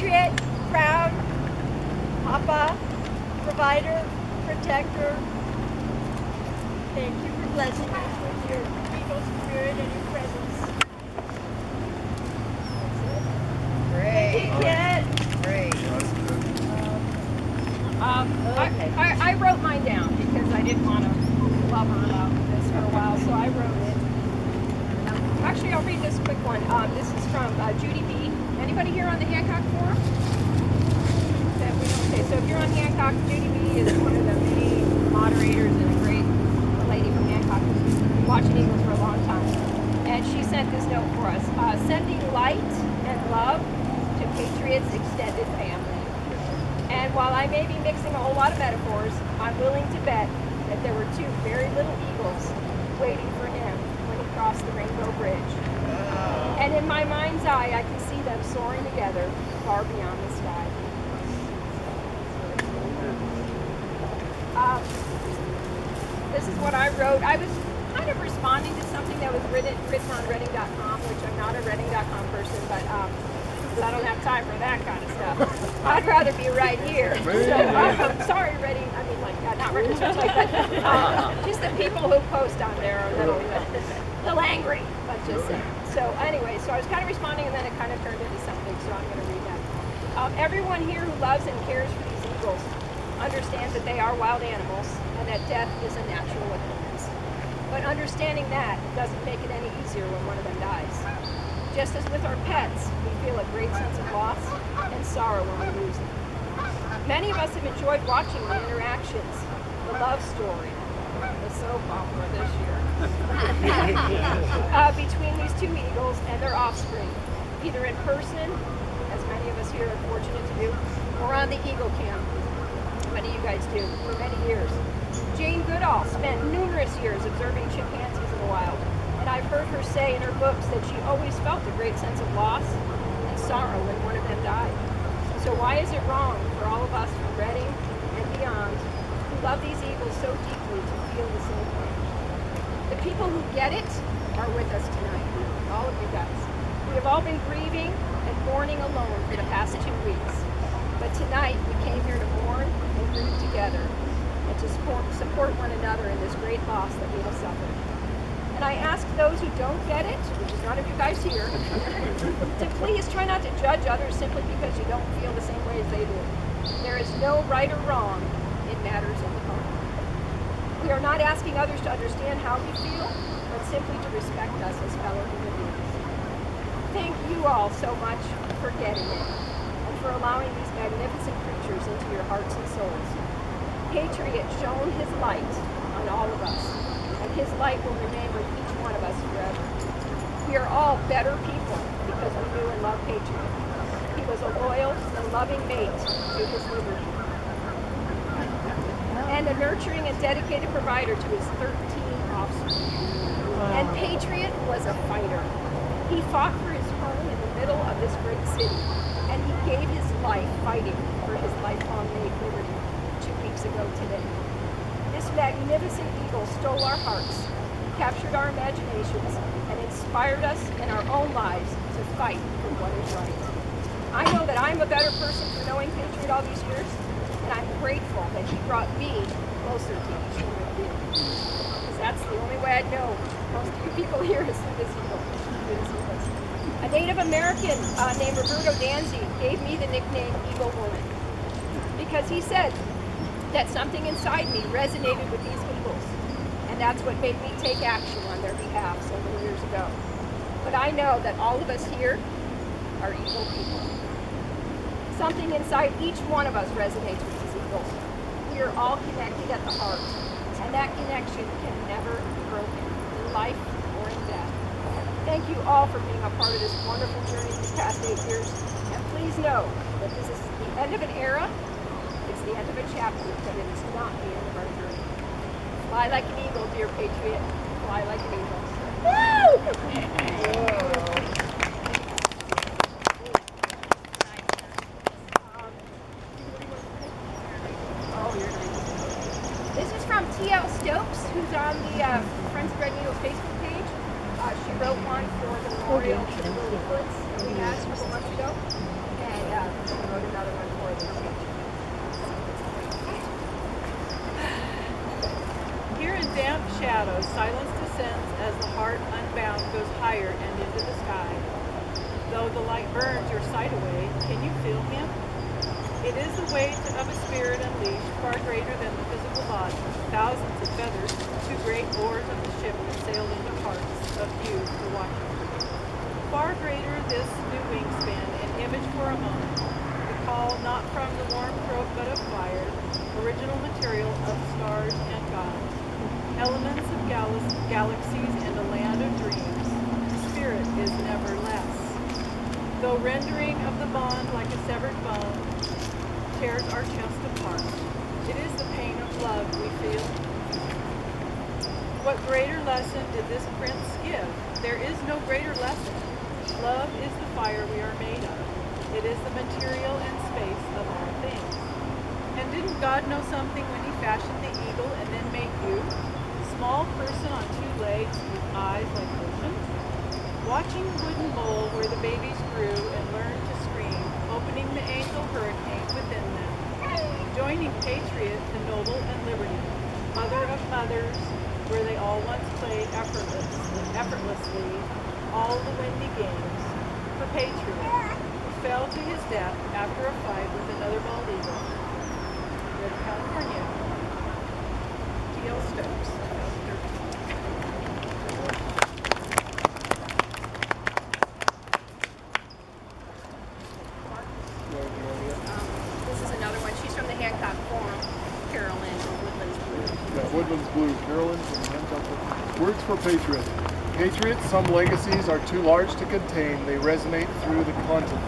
Patriot, proud, Papa, provider, protector. Thank you for blessing us with your eagle spirit and your presence. Great. Great. I wrote mine down because I didn't want to blubber about this for a while, so I wrote it. Actually, I'll read this quick one. This is from Judy B. Anybody here on the Hancock Forum? Okay, so if you're on Hancock, Judy B is one of the many moderators and a great lady from Hancock who's been watching Eagles for a long time. And she sent this note for us. Sending light and love to Patriot's extended family. And while I may be mixing a whole lot of metaphors, I'm willing to bet that there were two very little eagles waiting for him when he crossed the Rainbow Bridge. And in my mind's eye, I can see them soaring together far beyond the sky. This is what I wrote. I was kind of responding to something that was written on Reading.com, which I'm not a Reading.com person, but I don't have time for that kind of stuff. I'd rather be right here. So I'm sorry, Reading. I mean, like, not Reading, but just the people who post on there are a little angry, let's just say. So anyway, so I was kind of responding, and then it kind of turned into something, so I'm going to read that. Everyone here who loves and cares for these eagles understands that they are wild animals and that death is a natural occurrence. But understanding that doesn't make it any easier when one of them dies. Just as with our pets, we feel a great sense of loss and sorrow when we lose them. Many of us have enjoyed watching the interactions, the love story, the soap opera this year, between these two eagles and their offspring, either in person, as many of us here are fortunate to do, or on the Eagle Camp. Many of you guys do, for many years. Jane Goodall spent numerous years observing chimpanzees in the wild, and I've heard her say in her books that she always felt a great sense of loss and sorrow when one of them died. So why is it wrong for all of us from Reading and beyond who love these eagles so deeply to feel the same way? The people who get it are with us tonight, all of you guys. We have all been grieving and mourning alone for the past 2 weeks. But tonight, we came here to mourn and grieve together and to support one another in this great loss that we have suffered. And I ask those who don't get it, which is none of you guys here, to please try not to judge others simply because you don't feel the same way as they do. There is no right or wrong in matters of the heart. We are not asking others to understand how we feel, but simply to respect us as fellow human beings. Thank you all so much for getting it, for allowing these magnificent creatures into your hearts and souls. Patriot shone his light on all of us, and his light will remain with each one of us forever. We are all better people because we knew and loved Patriot. He was a loyal and loving mate to his liberty, and a nurturing and dedicated provider to his 13 offspring. And Patriot was a fighter. He fought for his home in the middle of this great city, and he gave his life fighting for his lifelong mate liberty 2 weeks ago today. This magnificent eagle stole our hearts, captured our imaginations, and inspired us in our own lives to fight for what is right. I know that I'm a better person for knowing Patriot all these years, and I'm grateful that he brought me closer to each one of you. Because that's the only way I know most of you people here is through this eagle. A Native American named Roberto Danzi gave me the nickname Eagle Woman because he said that something inside me resonated with these eagles, and that's what made me take action on their behalf so many years ago. But I know that all of us here are eagle people. Something inside each one of us resonates with these eagles. We are all connected at the heart, and that connection can never be broken in life or in death. Thank you all for being a part of this wonderful journey these past 8 years. And please know that this is the end of an era, it's the end of a chapter, but it is not the end of our journey. Fly like an eagle, dear Patriot. Fly like an eagle. Woo! This is from T.L. Stokes, who's on the Friends of Red Eagles Facebook page. She wrote one for the memorial to the Lily Woods that we had a couple months ago. And Yeah, I wrote another one for them. Here in damp shadows, silence descends as the heart unbound goes higher and into the sky. Though the light burns your sight away, can you feel him? It is the weight of a spirit unleashed, far greater than the physical body. Thousands of feathers, two great oars of the ship that sailed into hearts of you for watching. Far greater this new wingspan, an image for a moment. The call not from the warm throat but of fire, original material of stars and gods. Elements of galaxies and a land of dreams. Spirit is never less. Though rendering of the bond like a severed bone tears our chest apart, it is the pain of love we feel. What greater lesson did this prince give? There is no greater lesson. Love is the fire we are made of. It is the material and space of all things. And didn't God know something when he fashioned the eagle and then made you? Small person on two legs with eyes like oceans? Watching the wooden bowl where the babies grew and learned to scream, opening the angel hurricane within them. Joining Patriot, the noble and liberty, mother of mothers, where they all once played effortlessly all the windy games. For Patriot, who fell to his death after a fight with another bald eagle. Red California. T.L. Stokes. This is another one. She's from the Hancock Forum. Carolyn from Woodlands Blue. Yeah, Woodlands Blue, Carolyn from Hancock. Words for Patriot. Patriot, some legacies are too large to contain. They resonate through the continent.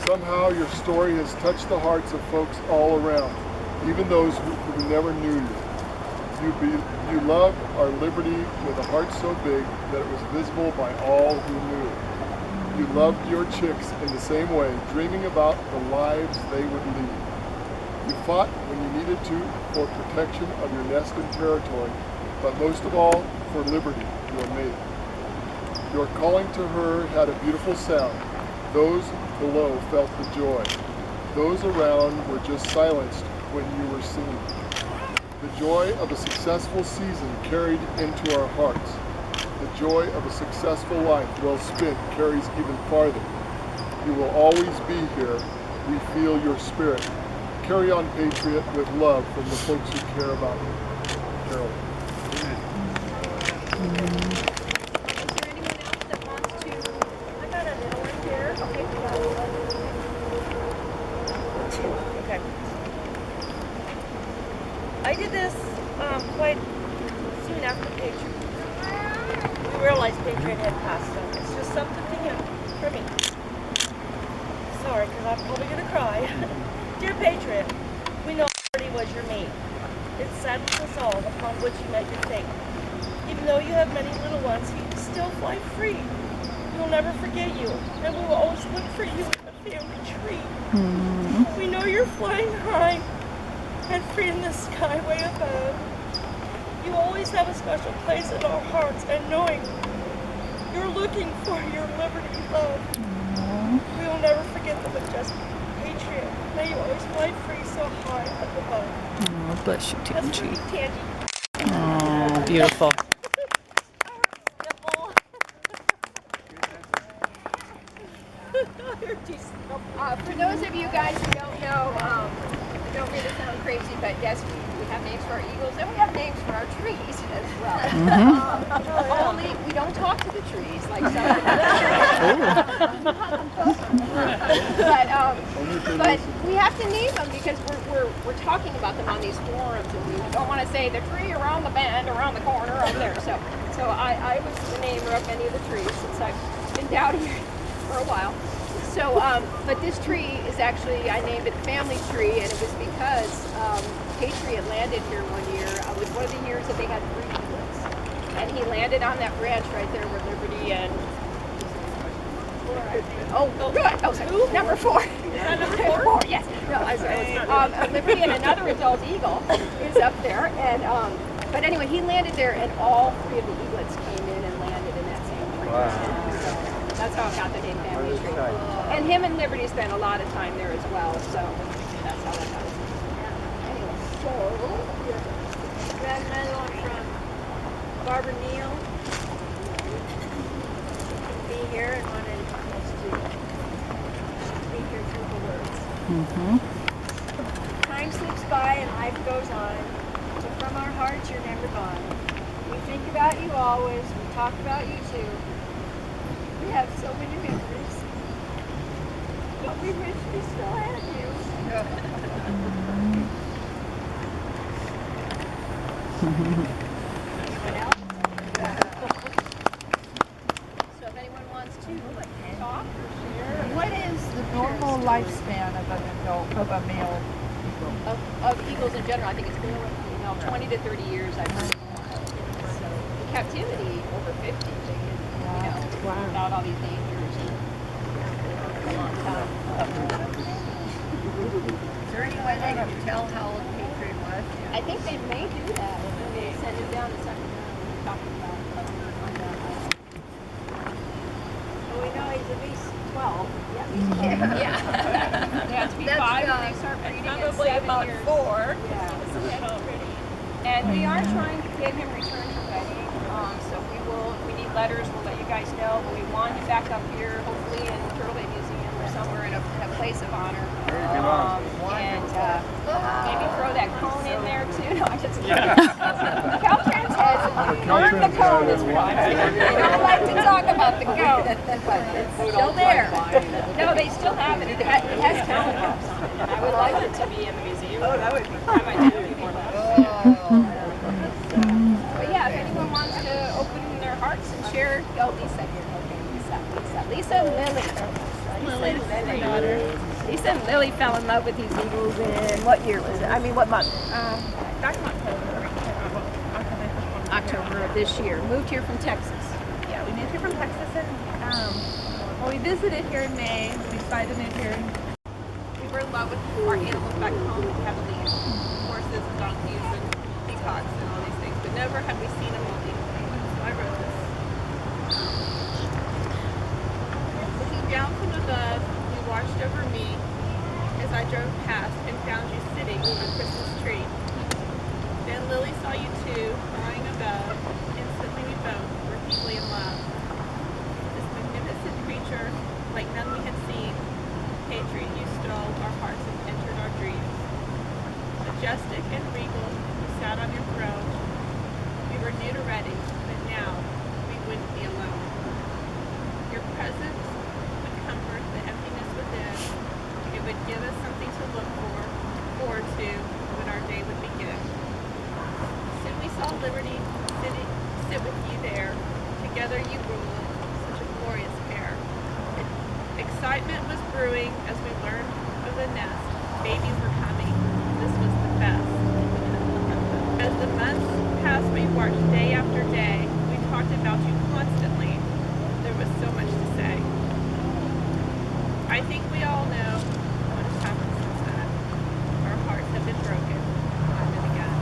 Somehow your story has touched the hearts of folks all around, even those who never knew you. You loved our liberty with a heart so big that it was visible by all who knew it. You loved your chicks in the same way, dreaming about the lives they would lead. You fought when you needed to for protection of your nest and territory, but most of all, for liberty, your mate. Your calling to her had a beautiful sound. Those below felt the joy. Those around were just silenced when you were singing. The joy of a successful season carried into our hearts. The joy of a successful life well spent carries even farther. You will always be here. We feel your spirit. Carry on, Patriot, with love from the folks who care about you. Carol. Is there anyone else that wants to? I got a little one here. Okay. Okay. I did this quite soon after Patriot. We realized Patriot had passed on. It's just something to him, for me. Sorry, because I'm probably going to cry. Dear Patriot, we know Liberty was your mate. It saddens us all upon which you met your fate. Even though you have many little ones, you still fly free. We will never forget you, and we will always look for you in the family tree. We know you're flying high and free in the sky way above. You always have a special place in our hearts, and knowing you're looking for your liberty love. We will never forget the majestic Patriot. May you always fly free so high up above. Oh, bless you, That's for Tangy. you, Tangy. Oh, beautiful. For those of you guys who don't know, I don't mean to sound crazy, but yes, we have names for our eagles and we have names for our trees as well. Only we don't talk to the trees like some of but we have to name them because we're talking about them on these forums, and we don't want to say the tree around the bend, around the corner, over there. So I was the namer of many of the trees since I've been down here for a while. So, but this tree is actually, I named it Family Tree, and it was because Patriot landed here one year. It was one of the years that they had 3 eaglets. And he landed on that branch right there where Liberty and... Oh, good. Oh, sorry. Number 4. Number 4? Yes. No, I'm sorry. Liberty and another adult eagle is up there. And but anyway, he landed there, and all 3 of the eaglets came in and landed in that same branch. Wow. So That's how it got the name Family Tree. And him and Liberty spent a lot of time there as well, so that's how that got it. Anyway, so Grab another one from Barbara Neal. Be here and wanted us to be here through the words. Mm-hmm. Time slips by and life goes on, but from our hearts you're never gone. We think about you always, we talk about you too. We have so many memories, but we wish we still had you. Anyone else? So if anyone wants to talk or share What is the normal lifespan of an adult, of a male eagle? of eagles in general, I think it's been 20 to 30 years I've heard. So in captivity, over 50, they get, without all these dangers. A long time. Is there any way they can tell how old Patriot was? I think they may do that when they send it down to Sacramento. We're talking about Well, we know he's at least 12. yeah. They have to be That's, 5 when they start breeding. and Probably 7 about years. 4. Yeah. And we are trying to get him returned to wedding. So we will, if we need letters, we'll let you guys know. But we want him back up here, hopefully in the Turtle Bay Museum or somewhere in a place of honor. And maybe throw that cone in there too. No, I just kidding. Caltrans has earned the cone as well. They don't like to talk about the cone, but it's still there. No, they still have it. It has talent caps on it. And I would like it to be in the museum. Oh, that would be fun. I might do it before that. But yeah, if anyone wants to open their hearts and share, Lisa here. Okay, Lisa and Lily. Lisa and Lily fell in love with these eagles in what year was it? I mean, what month? Back in October. October of this year. Moved here from Texas. Yeah, we moved here from Texas and well, we visited here in May. We decided to move here. We were in love with our animals back home. We had horses and donkeys and peacocks and all these things, but never had we seen a multi. So I wrote this. Looking down from above, you watched over me as I drove past and found you sitting on a Christmas tree. Then Lily saw you too, flying above. Instantly we both were deeply in love. This magnificent creature, like none we had seen, Patriot, you stole our hearts and entered our dreams. Majestic and regal, you sat on your throne. We were new to Reading, but now we wouldn't be alone. Your presence would comfort the emptiness within. It would give us something to look forward to when our day would begin. Soon we saw Liberty sit with you there. Together you ruled, such a glorious pair. Excitement was brewing as we learned of the nest. Babies were coming. This was the best. As the months passed, we worked day after day. We talked about you constantly. There was so much to say. I think we all know what has happened since then. Our hearts have been broken time and again.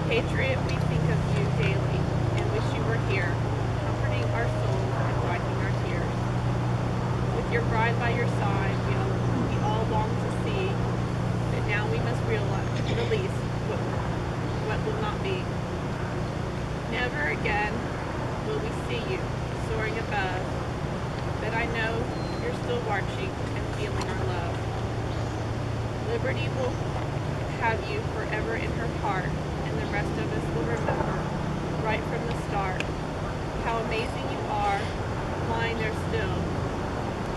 Patriot, we think of you daily and wish you were here, comforting our souls and wiping our tears. With your bride by your side, we all long to see that now we must release what will not be. Never again will we see you soaring above, but I know you're still watching and feeling our love. Liberty will have you forever in her heart, and the rest of us will remember, right from the start, how amazing you are, lying there still,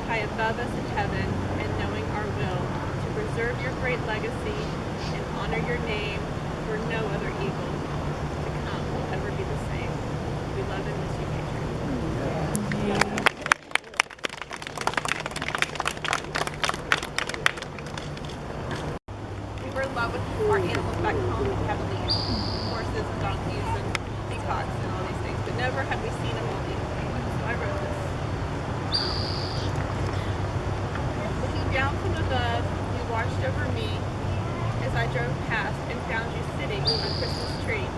high above us in heaven, and knowing our will, to preserve your great legacy and honor your name, for no other eagle to come will ever be the same. We love and miss you, Patriot. We were in love with our animals back home. We had horses and donkeys and peacocks and all these things, but never had we seen a multi. So I wrote this. Looking down from above, you watched over me as I drove past and found you sitting on a Christmas tree.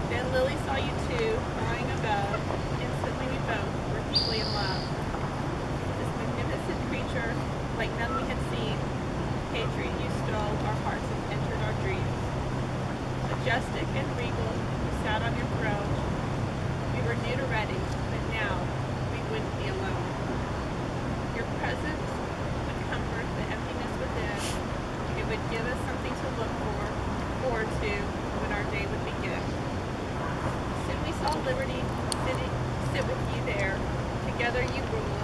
Then Lily saw you too, flying above. Instantly we both were deeply in love. you rule,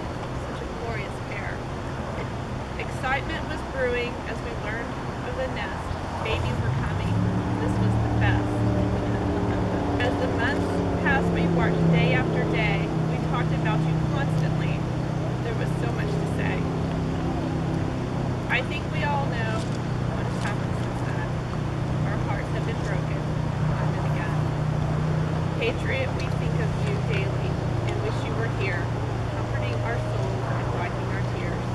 such a glorious pair. Excitement was brewing as we learned of the nest. Babies were coming. This was the best. As the months passed, we worked day after day. We talked about you constantly. There was so much to say. I think we all know what has happened since then. Our hearts have been broken time and again. Patriot, we think of you daily and wish you were here, comforting our souls and wiping our tears.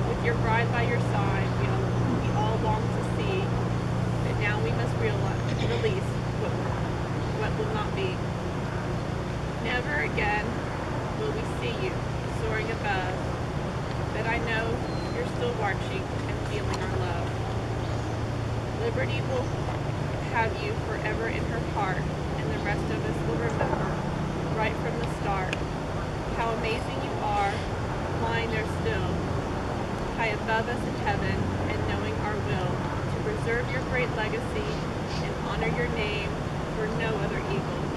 With your bride by your side, we all long to see that now we must release what will not be. Never again will we see you soaring above, but I know you're still watching and feeling our love. Liberty will have you forever in her heart, and the rest of us will remember, right from the start, how amazing you are, flying there still, high above us in heaven, and knowing our will, to preserve your great legacy and honor your name, for no other eagle